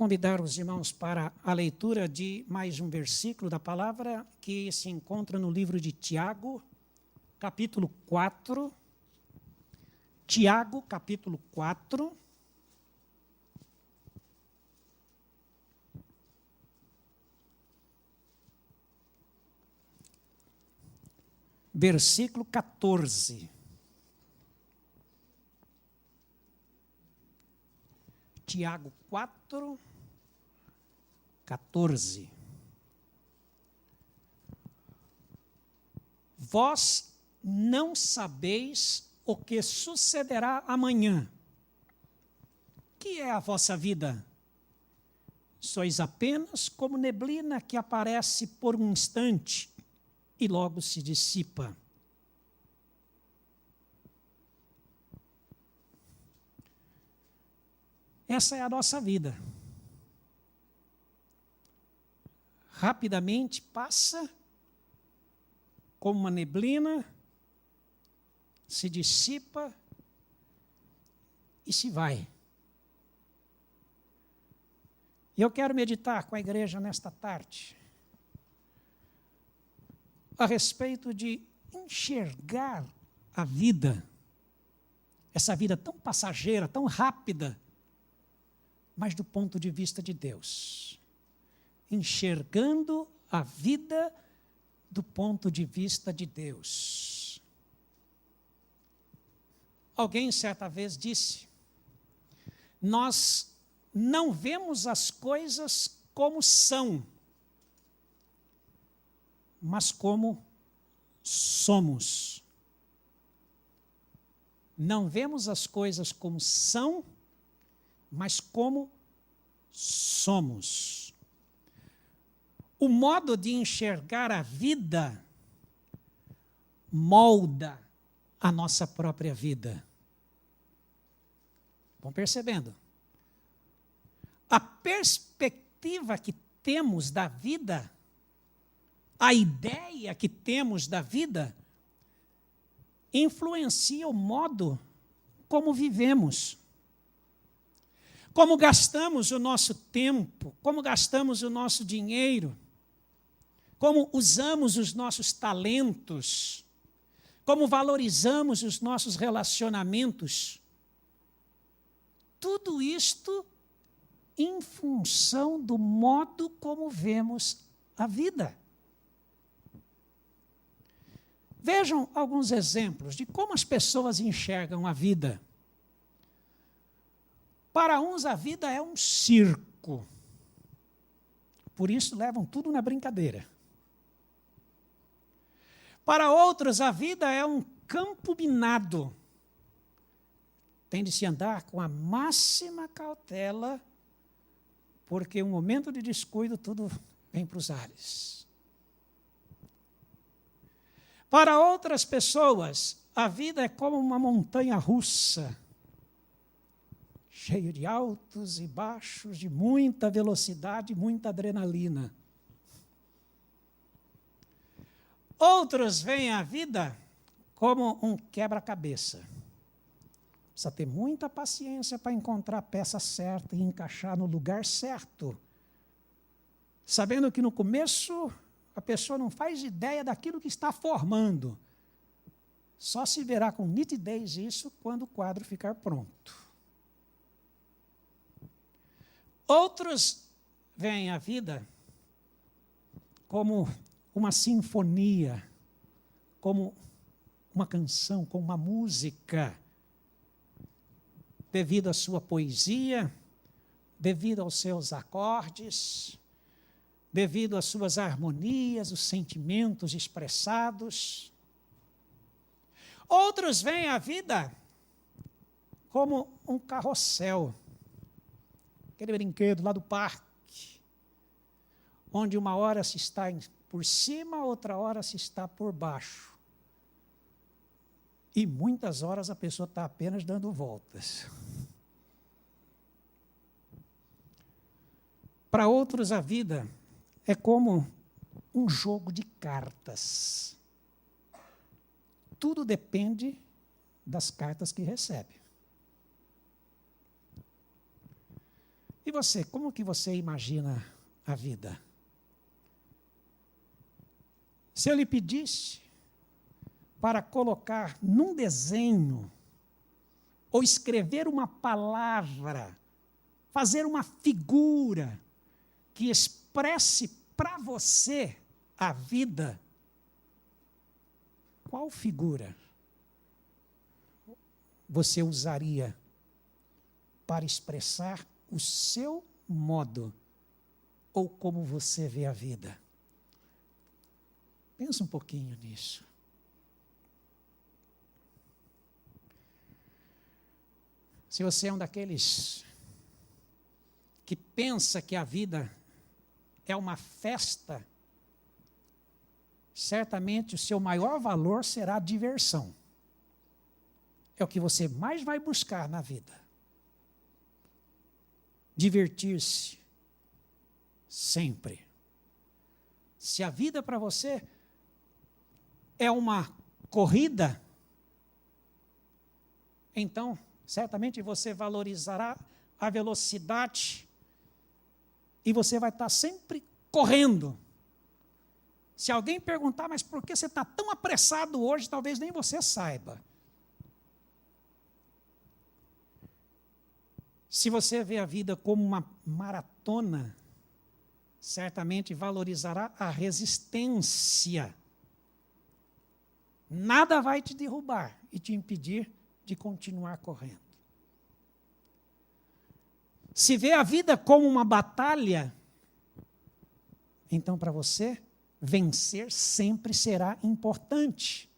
convidar os irmãos para a leitura de mais um versículo da palavra que se encontra no livro de Tiago, capítulo 4. Tiago, capítulo 4. Versículo 14. Tiago 4, 14. Vós não sabeis o que sucederá amanhã. Que é a vossa vida? Sois apenas como neblina que aparece por um instante e logo se dissipa. Essa é a nossa vida. Rapidamente passa como uma neblina, se dissipa e se vai. E eu quero meditar com a igreja nesta tarde a respeito de enxergar a vida, essa vida tão passageira, tão rápida, mas do ponto de vista de Deus. Enxergando a vida do ponto de vista de Deus. Alguém certa vez disse: nós não vemos as coisas como são, mas como somos. Não vemos as coisas como são, mas como somos. O modo de enxergar a vida molda a nossa própria vida. Vão percebendo? A perspectiva que temos da vida, a ideia que temos da vida, influencia o modo como vivemos. Como gastamos o nosso tempo, como gastamos o nosso dinheiro, como usamos os nossos talentos, como valorizamos os nossos relacionamentos. Tudo isto em função do modo como vemos a vida. Vejam alguns exemplos de como as pessoas enxergam a vida. Para uns, a vida é um circo. Por isso, levam tudo na brincadeira. Para outros, a vida é um campo minado. Tem de se andar com a máxima cautela, porque um momento de descuido, tudo vem para os ares. Para outras pessoas, a vida é como uma montanha russa, cheio de altos e baixos, de muita velocidade, muita adrenalina. Outros veem a vida como um quebra-cabeça. Precisa ter muita paciência para encontrar a peça certa e encaixar no lugar certo. Sabendo que no começo a pessoa não faz ideia daquilo que está formando. Só se verá com nitidez isso quando o quadro ficar pronto. Outros veem a vida como uma sinfonia, como uma canção, como uma música, devido à sua poesia, devido aos seus acordes, devido às suas harmonias, os sentimentos expressados. Outros veem a vida como um carrossel, aquele brinquedo lá do parque, onde uma hora se está por cima, outra hora se está por baixo. E muitas horas a pessoa está apenas dando voltas. Para outros, a vida é como um jogo de cartas. Tudo depende das cartas que recebe. E você, como que você imagina a vida? Se eu lhe pedisse para colocar num desenho, ou escrever uma palavra, fazer uma figura que expresse para você a vida, qual figura você usaria para expressar o seu modo ou como você vê a vida? Pensa um pouquinho nisso. Se você é um daqueles que pensa que a vida é uma festa, certamente o seu maior valor será a diversão. É o que você mais vai buscar na vida. Divertir-se sempre. Se a vida para você é uma corrida, então certamente você valorizará a velocidade e você vai estar sempre correndo. Se alguém perguntar, mas por que você está tão apressado hoje, talvez nem você saiba. Se você vê a vida como uma maratona, certamente valorizará a resistência. Nada vai te derrubar e te impedir de continuar correndo. Se vê a vida como uma batalha, então para você, vencer sempre será importante.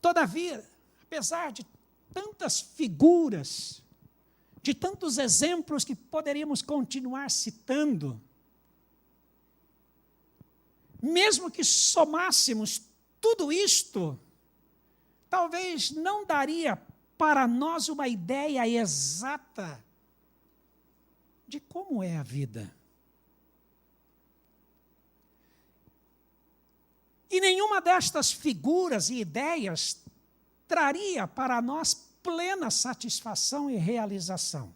Todavia, apesar de tantas figuras, de tantos exemplos que poderíamos continuar citando, mesmo que somássemos tudo isto, talvez não daria para nós uma ideia exata de como é a vida. E nenhuma destas figuras e ideias traria para nós plena satisfação e realização.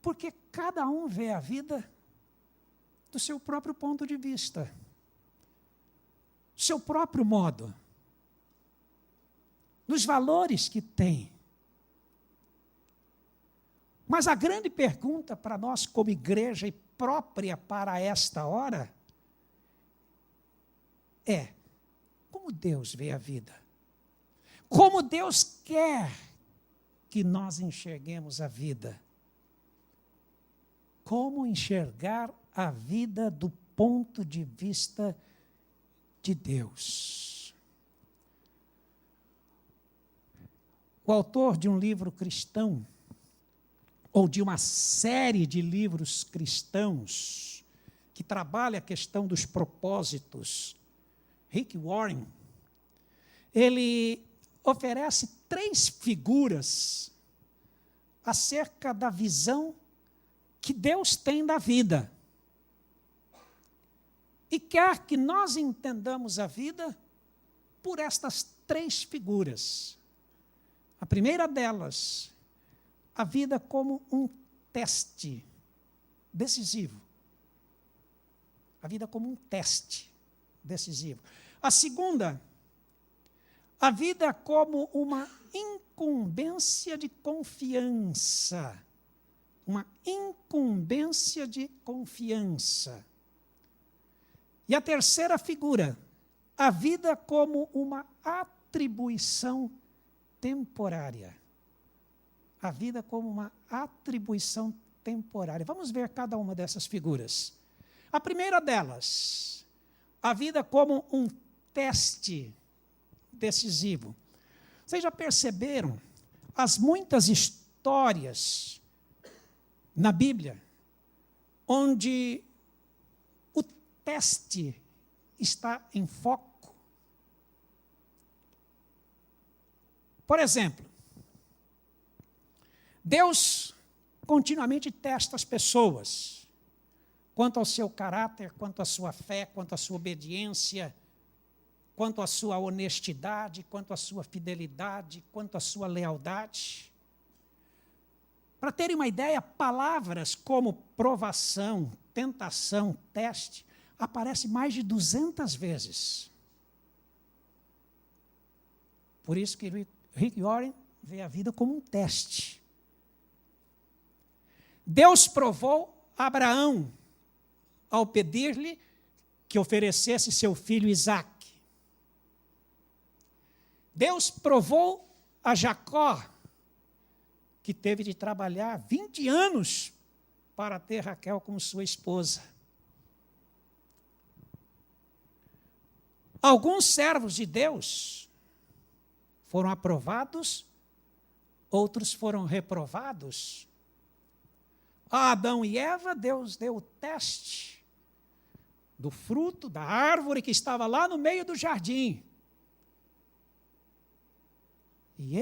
Porque cada um vê a vida do seu próprio ponto de vista, do seu próprio modo, dos valores que tem. Mas a grande pergunta para nós como igreja e própria para esta hora é: como Deus vê a vida? Como Deus quer que nós enxerguemos a vida? Como enxergar a vida do ponto de vista de Deus? O autor de um livro cristão, ou de uma série de livros cristãos, que trabalha a questão dos propósitos, Rick Warren, ele oferece 3 figuras acerca da visão que Deus tem da vida. E quer que nós entendamos a vida por estas 3 figuras. A primeira delas, a vida como um teste decisivo. A vida como um teste decisivo. A segunda, a vida como uma incumbência de confiança. Uma incumbência de confiança. E a terceira figura, a vida como uma atribuição temporária. A vida como uma atribuição temporária. Vamos ver cada uma dessas figuras. A primeira delas, a vida como um teste decisivo. Vocês já perceberam as muitas histórias na Bíblia onde o teste está em foco? Por exemplo, Deus continuamente testa as pessoas, quanto ao seu caráter, quanto à sua fé, quanto à sua obediência, quanto à sua honestidade, quanto à sua fidelidade, quanto à sua lealdade. Para terem uma ideia, palavras como provação, tentação, teste, aparecem mais de 200 vezes. Por isso que Rick Warren vê a vida como um teste. Deus provou Abraão ao pedir-lhe que oferecesse seu filho Isaque. Deus provou a Jacó, que teve de trabalhar 20 anos para ter Raquel como sua esposa. Alguns servos de Deus foram aprovados, outros foram reprovados. A Adão e Eva, Deus deu o teste do fruto da árvore que estava lá no meio do jardim. E